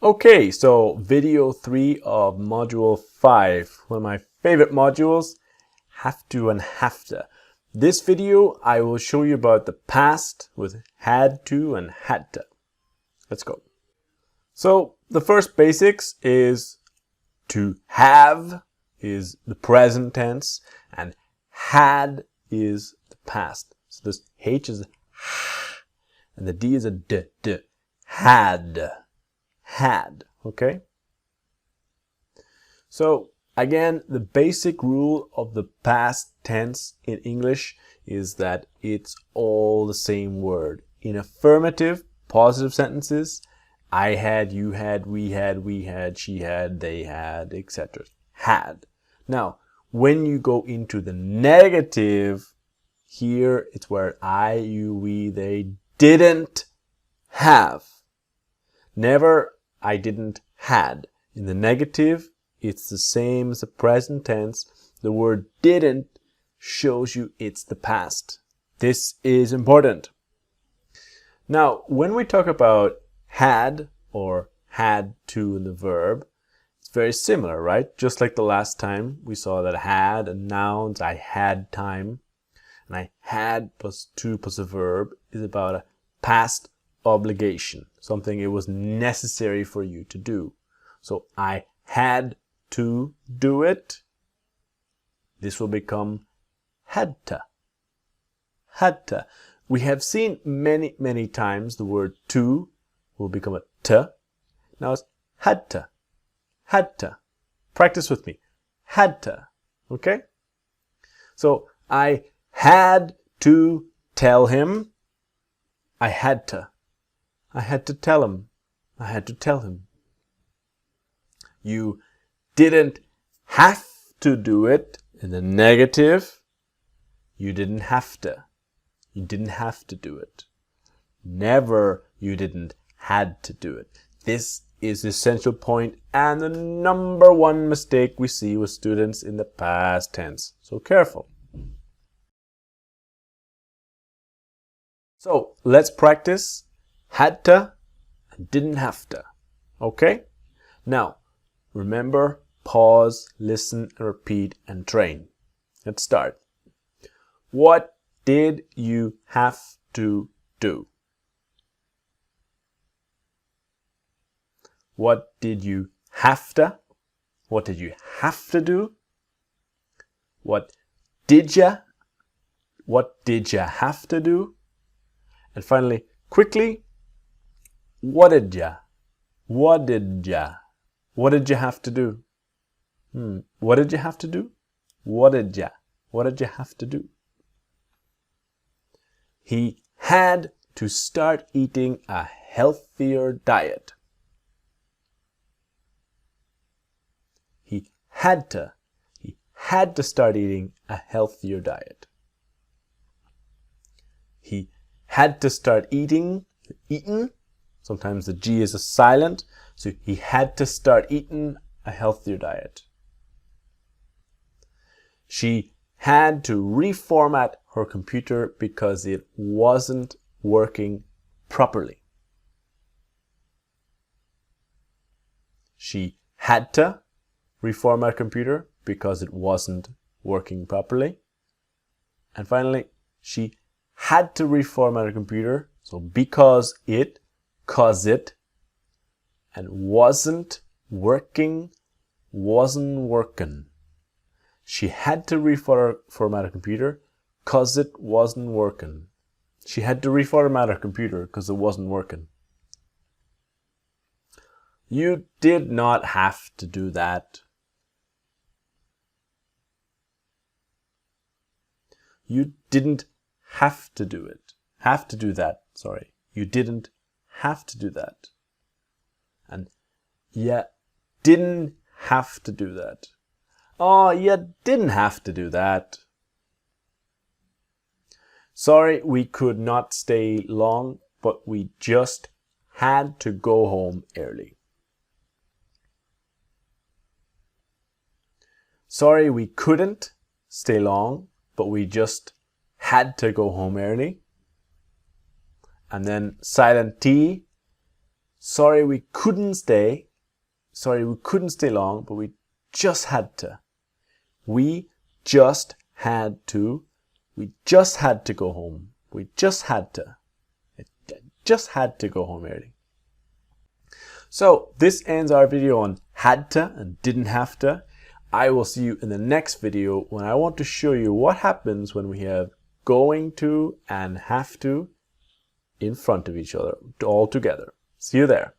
Okay, so video 3 of module 5, one of my favorite modules, have to and hadta. This video I will show you about the past with had to and hadta. Let's go. So the first basics is to have is the present tense and had is the past. So this H is a H and the D is a D. Had. Had, okay? So again, the basic rule of the past tense in English is that it's all the same word. In affirmative, positive sentences, I had, you had, we had, she had, they had, etc. Had. Now, when you go into the negative, here it's where I, you, we, they didn't have. Never I didn't had. In the negative, it's the same as the present tense. The word didn't shows you it's the past. This is important. Now, when we talk about had or had to in the verb, it's very similar, right? Just like the last time we saw that had and nouns, I had time, and I had plus to plus a verb is about a past obligation, something it was necessary for you to do. So I had to do it. This will become hadta. Hadta. We have seen many times the word to will become a t. Now it's hadta. Hadta. Practice with me. Hadta. Okay? So I had to tell him. I had to. I had to tell him. I had to tell him. You didn't have to do it in the negative. You didn't have to. You didn't have to do it. Never you didn't had to do it. This is the essential point and the number one mistake we see with students in the past tense. So careful. So let's practice had to and didn't have to. Okay? Now, remember, pause, listen, and repeat, and train. Let's start. What did you have to do? What did you have to? What did you have to do? What did you have to do? And finally, quickly, what did you have to do? What did you have to do? What did you have to do? He had to start eating a healthier diet. He had to start eating a healthier diet. He had to start eaten. Sometimes the G is a silent, so he had to start eating a healthier diet. She had to reformat her computer because it wasn't working properly. She had to reformat her computer because it wasn't working properly. And finally, she had to reformat her computer, so because it, and wasn't working. She had to reformat her computer because it wasn't working. She had to reformat her computer because it wasn't working. You did not have to do that. You didn't have to do it. Have to do that, sorry. You didn't have to do that. And you didn't have to do that. Oh, you didn't have to do that. Sorry, we could not stay long, but we just had to go home early. Sorry, we couldn't stay long, but we just had to go home early. And then silent T, Sorry we couldn't stay. Sorry we couldn't stay long, but we just had to. We just had to. We just had to go home. We just had to. I just had to go home early. So this ends our video on had to and didn't have to. I will see you in the next video when I want to show you what happens when we have going to and have to in front of each other all together. See you there.